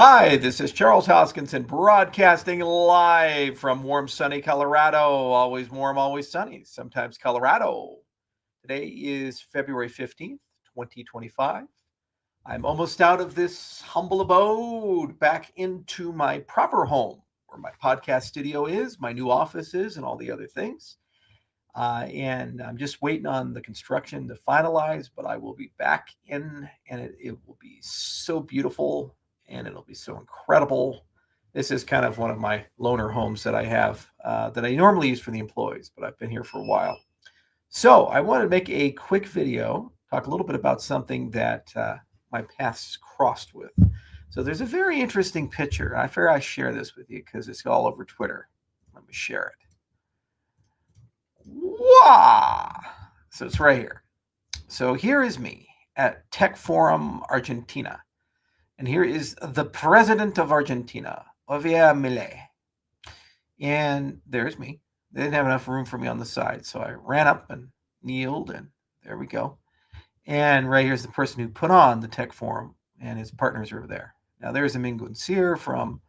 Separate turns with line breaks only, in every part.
Hi, this is Charles Hoskinson broadcasting live from warm, sunny Colorado. Always warm, always sunny, sometimes Colorado. Today is February 15th, 2025. I'm almost out of this humble abode, back into my proper home, where my podcast studio is, my new office is, and all the other things. And I'm just waiting on the construction to finalize, but I will be back in, and it will be so beautiful and it'll be so incredible. This is kind of one of my loner homes that I have that I normally use for the employees, but I've been here for a while. So I wanted to make a quick video, talk a little bit about something that my paths crossed with. So there's a very interesting picture. I figure I share this with you because it's all over Twitter. Let me share it. Wow! So it's right here. So here is me at Tech Forum Argentina. And here is the president of Argentina, Javier Milei. And there's me. They didn't have enough room for me on the side, so I ran up and kneeled, and there we go. And right here's the person who put on the Tech Forum, and his partners are over there. Now there's Amin Sear from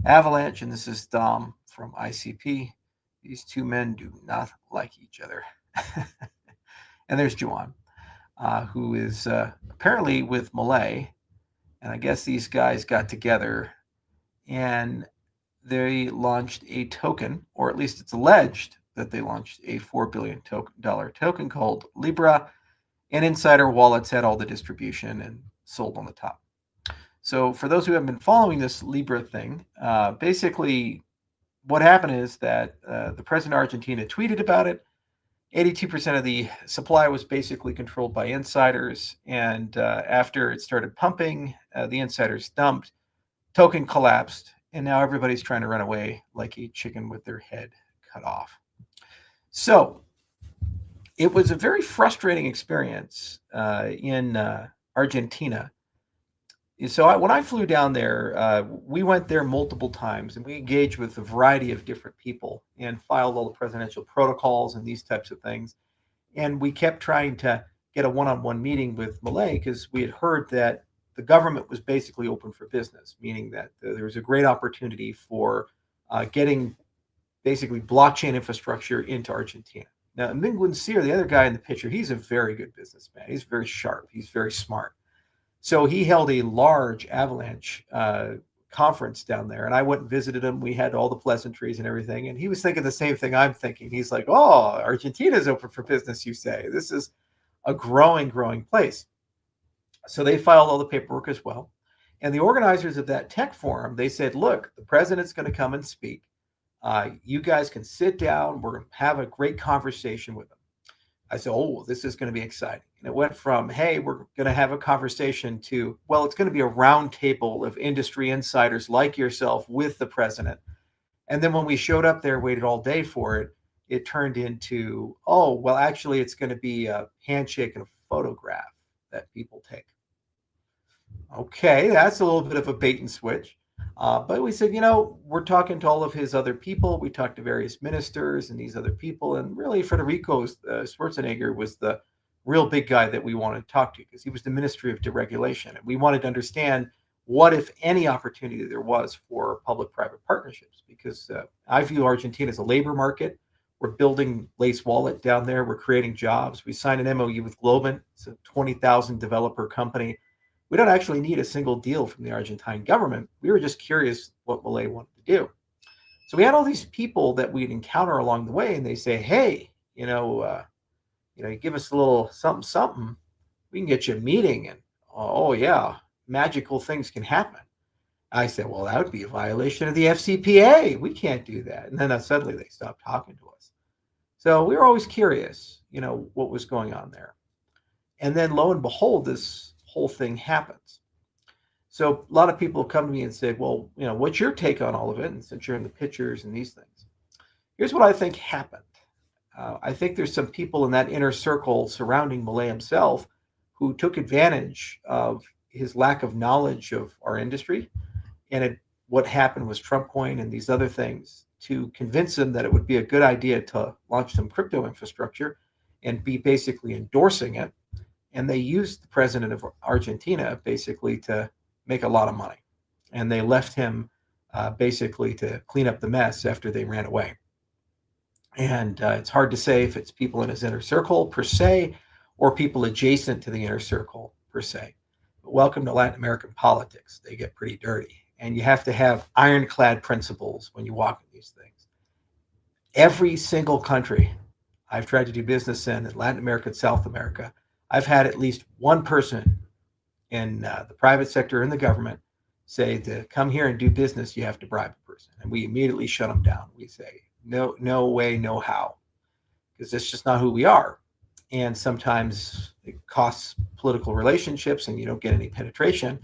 Avalanche, and this is Dom from ICP. These two men do not like each other. And there's Juan, who is apparently with Milei. And I guess these guys got together and they launched a token, or at least it's alleged that they launched a $4 billion token called Libra. And Insider Wallets had all the distribution and sold on the top. So for those who haven't been following this Libra thing, basically what happened is that the president of Argentina tweeted about it. 82% of the supply was basically controlled by insiders. And after it started pumping, the insiders dumped, token collapsed, and now everybody's trying to run away like a chicken with their head cut off. So it was a very frustrating experience in Argentina. So when I flew down there, we went there multiple times, and we engaged with a variety of different people and filed all the presidential protocols and these types of things. And we kept trying to get a one-on-one meeting with Milei because we had heard that the government was basically open for business, meaning that there was a great opportunity for getting basically blockchain infrastructure into Argentina. Now, Amin Sear, the other guy in the picture, he's a very good businessman. He's very sharp. He's very smart. So he held a large Avalanche conference down there, and I went and visited him. We had all the pleasantries and everything, and he was thinking the same thing I'm thinking. He's like, "Oh, Argentina's open for business, you say? This is a growing place." So they filed all the paperwork as well. And the organizers of that tech forum, they said, "Look, the president's going to come and speak. You guys can sit down. We're going to have a great conversation with him." I said, "Oh, this is going to be exciting." And it went from, "Hey, we're going to have a conversation," to, "Well, it's going to be a round table of industry insiders like yourself with the president." And then when we showed up there, waited all day for it, it turned into, "Oh, well, actually, it's going to be a handshake and a photograph that people take." Okay, that's a little bit of a bait and switch. But we said, we're talking to all of his other people. We talked to various ministers and these other people. And really, Federico Schwarzenegger was the real big guy that we wanted to talk to because he was the Ministry of Deregulation. And we wanted to understand what, if any, opportunity there was for public-private partnerships, because I view Argentina as a labor market. We're building Lace Wallet down there. We're creating jobs. We signed an MOU with Globant. It's a 20,000 developer company. We don't actually need a single deal from the Argentine government. We were just curious what Milei wanted to do. So we had all these people that we'd encounter along the way, and they say, "Hey, you give us a little something, something. We can get you a meeting." And oh yeah, magical things can happen. I said, "Well, that would be a violation of the FCPA. We can't do that." And then suddenly they stopped talking to us. So we were always curious, what was going on there. And then lo and behold, this whole thing happens. So a lot of people come to me and say, "Well, what's your take on all of it?" And since you're in the pictures and these things, here's what I think happened. I think there's some people in that inner circle surrounding Milei himself who took advantage of his lack of knowledge of our industry and what happened was Trump coin and these other things to convince him that it would be a good idea to launch some crypto infrastructure and be basically endorsing it. And they used the president of Argentina basically to make a lot of money. and they left him basically to clean up the mess after they ran away. And it's hard to say if it's people in his inner circle per se, or people adjacent to the inner circle per se. But welcome to Latin American politics. They get pretty dirty. And you have to have ironclad principles when you walk in these things. Every single country I've tried to do business in Latin America and South America, I've had at least one person in the private sector and the government say, to come here and do business, you have to bribe a person. And we immediately shut them down. We say, no way, no how, because that's just not who we are. And sometimes it costs political relationships and you don't get any penetration.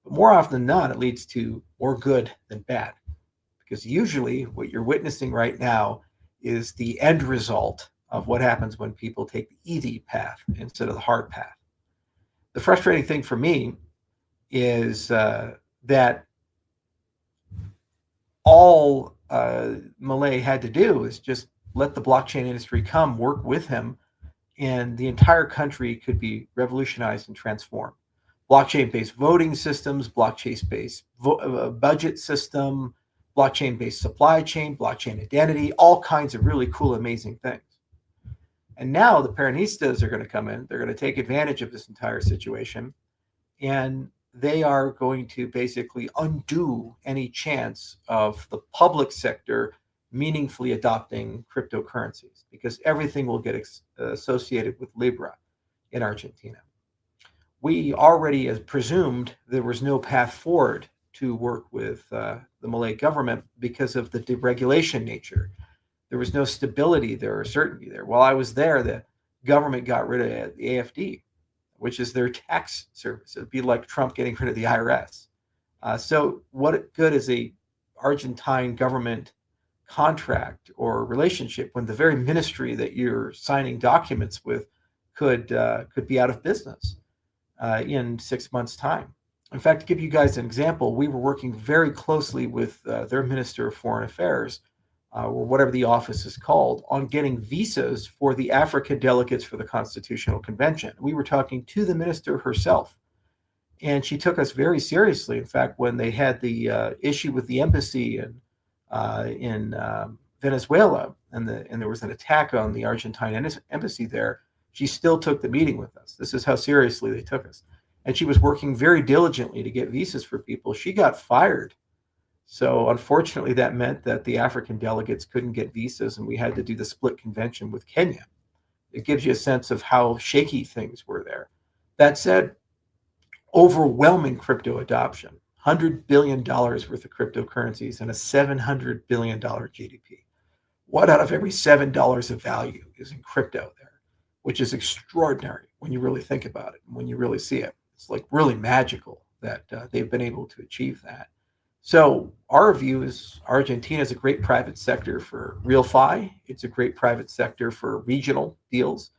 But more often than not, it leads to more good than bad. Because usually what you're witnessing right now is the end result of what happens when people take the easy path instead of the hard path. The frustrating thing for me is that all Milei had to do is just let the blockchain industry come work with him, and the entire country could be revolutionized and transformed. Blockchain-based voting systems, blockchain-based budget system, blockchain-based supply chain, blockchain identity, all kinds of really cool, amazing things. And now the Peronistas are going to come in. They're going to take advantage of this entire situation, and they are going to basically undo any chance of the public sector meaningfully adopting cryptocurrencies, because everything will get associated with Libra in Argentina. We already presumed there was no path forward to work with the Milei government because of the deregulation nature. There was no stability there or certainty there. While I was there, the government got rid of the AFD, which is their tax service. It'd be like Trump getting rid of the IRS. So what good is a Argentine government contract or relationship when the very ministry that you're signing documents with could be out of business in 6 months' time? In fact, to give you guys an example, we were working very closely with their Minister of Foreign Affairs, or whatever the office is called, on getting visas for the African delegates for the Constitutional Convention. We were talking to the minister herself, and she took us very seriously. In fact, when they had the issue with the embassy in Venezuela, and there was an attack on the Argentine embassy there, she still took the meeting with us. This is how seriously they took us. And she was working very diligently to get visas for people. She got fired. So unfortunately, that meant that the African delegates couldn't get visas, and we had to do the split convention with Kenya. It gives you a sense of how shaky things were there. That said, overwhelming crypto adoption, $100 billion worth of cryptocurrencies and a $700 billion GDP. One out of every $7 of value is in crypto there, which is extraordinary when you really think about it, when you really see it. It's like really magical that they've been able to achieve that. So our view is Argentina is a great private sector for real FI. It's a great private sector for regional deals,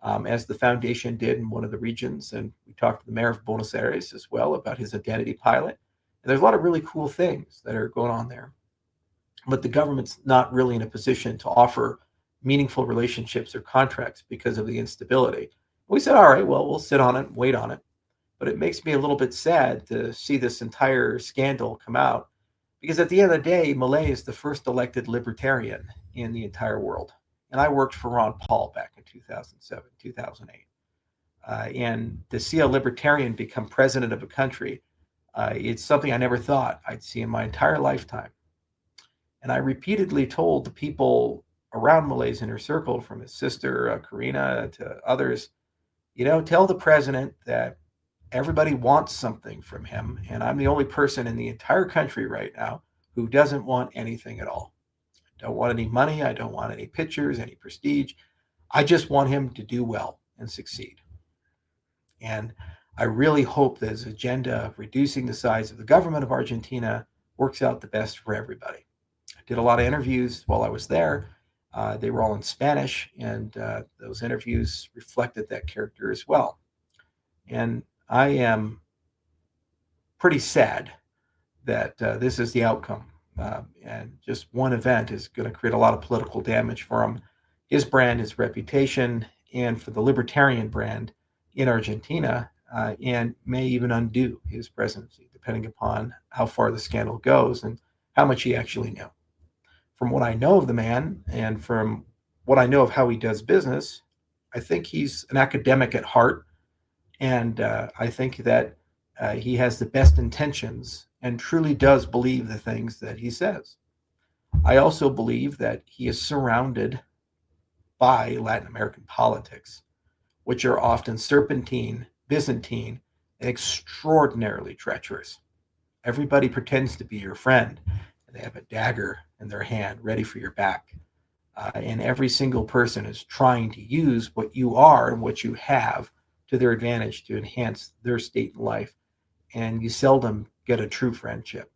as the foundation did in one of the regions. And we talked to the mayor of Buenos Aires as well about his identity pilot. And there's a lot of really cool things that are going on there. But the government's not really in a position to offer meaningful relationships or contracts because of the instability. We said, all right, well, we'll sit on it, wait on it. But it makes me a little bit sad to see this entire scandal come out, because at the end of the day, Milei is the first elected libertarian in the entire world. And I worked for Ron Paul back in 2007, 2008. And to see a libertarian become president of a country, it's something I never thought I'd see in my entire lifetime. And I repeatedly told the people around Milei's inner circle, from his sister, Karina, to others, tell the president that everybody wants something from him, and I'm the only person in the entire country right now who doesn't want anything at all. I don't want any money. I don't want any pictures, any prestige. I just want him to do well and succeed. And I really hope that his agenda of reducing the size of the government of Argentina works out the best for everybody. I did a lot of interviews while I was there. They were all in Spanish, and those interviews reflected that character as well. And I am pretty sad that this is the outcome. And just one event is going to create a lot of political damage for him, his brand, his reputation, and for the libertarian brand in Argentina. and may even undo his presidency, depending upon how far the scandal goes and how much he actually knew. From what I know of the man and from what I know of how he does business, I think he's an academic at heart, and I think that he has the best intentions and truly does believe the things that he says. I also believe that he is surrounded by Latin American politics, which are often serpentine, Byzantine, and extraordinarily treacherous. Everybody pretends to be your friend, and they have a dagger in their hand ready for your back. And every single person is trying to use what you are and what you have to their advantage to enhance their state in life. And you seldom get a true friendship.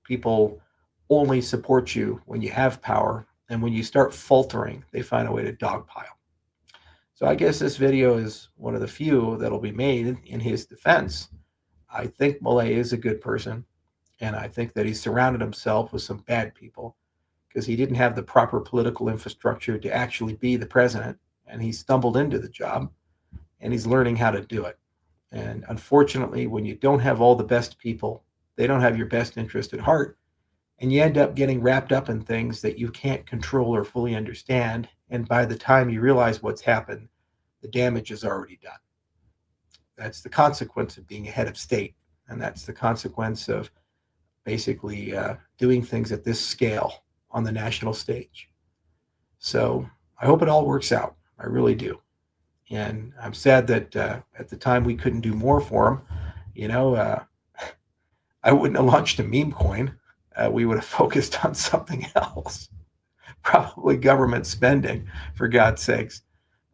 People only support you when you have power, and when you start faltering, they find a way to dogpile. So I guess this video is one of the few that'll be made in his defense. I think Milei is a good person, and I think that he surrounded himself with some bad people because he didn't have the proper political infrastructure to actually be the president, and he stumbled into the job, and he's learning how to do it. And unfortunately, when you don't have all the best people, they don't have your best interest at heart, and you end up getting wrapped up in things that you can't control or fully understand. And by the time you realize what's happened, the damage is already done. That's the consequence of being a head of state, and that's the consequence of basically doing things at this scale on the national stage. So I hope it all works out. I really do. And I'm sad that at the time we couldn't do more for him. You know, I wouldn't have launched a meme coin. We would have focused on something else, probably government spending, for God's sakes.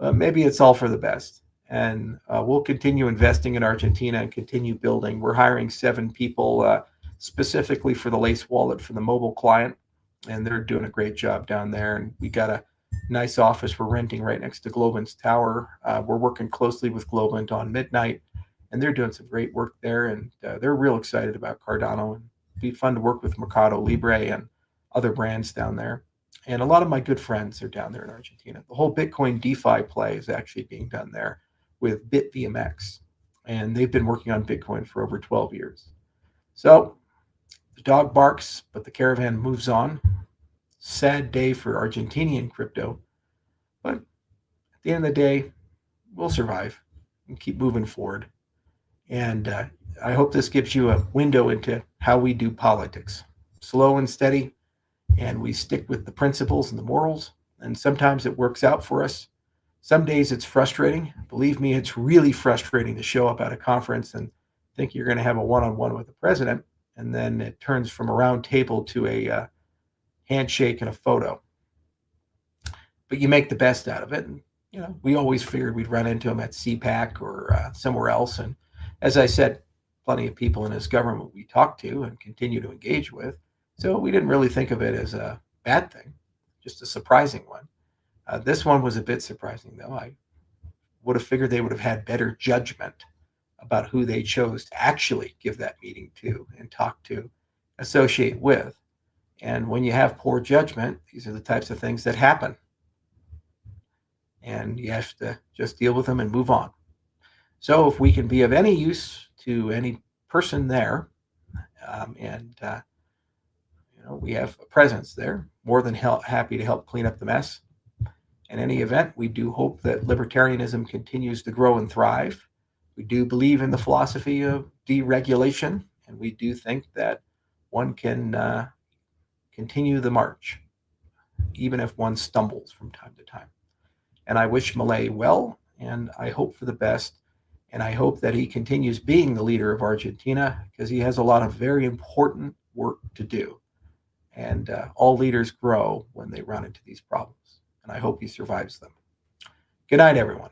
Maybe it's all for the best. And we'll continue investing in Argentina and continue building. We're hiring 7 people specifically for the Lace wallet for the mobile client, and they're doing a great job down there. And we got a nice office we're renting right next to Globant's tower. We're working closely with Globant on Midnight, and they're doing some great work there. And they're real excited about Cardano, and it'd be fun to work with Mercado Libre and other brands down there. And a lot of my good friends are down there in Argentina. The whole Bitcoin DeFi play is actually being done there with BitVMX, and they've been working on Bitcoin for over 12 years. So the dog barks, but the caravan moves on. Sad day for Argentinian crypto, but at the end of the day, we'll survive and keep moving forward. And I hope this gives you a window into how we do politics. Slow and steady, and we stick with the principles and the morals, and sometimes it works out for us. Some days it's frustrating. Believe me, it's really frustrating to show up at a conference and think you're going to have a one-on-one with the president, and then it turns from a round table to a handshake and a photo. But you make the best out of it. And, you know, we always figured we'd run into him at CPAC or somewhere else. And as I said, plenty of people in his government we talked to and continue to engage with. So we didn't really think of it as a bad thing, just a surprising one. This one was a bit surprising, though. I would have figured they would have had better judgment about who they chose to actually give that meeting to and talk to, associate with. And when you have poor judgment, these are the types of things that happen. And you have to just deal with them and move on. So if we can be of any use to any person there, we have a presence there, more than happy to help clean up the mess. In any event, we do hope that libertarianism continues to grow and thrive. We do believe in the philosophy of deregulation, and we do think that one can continue the march, even if one stumbles from time to time. And I wish Milei well, and I hope for the best, and I hope that he continues being the leader of Argentina, because he has a lot of very important work to do. And all leaders grow when they run into these problems, and I hope he survives them. Good night, everyone.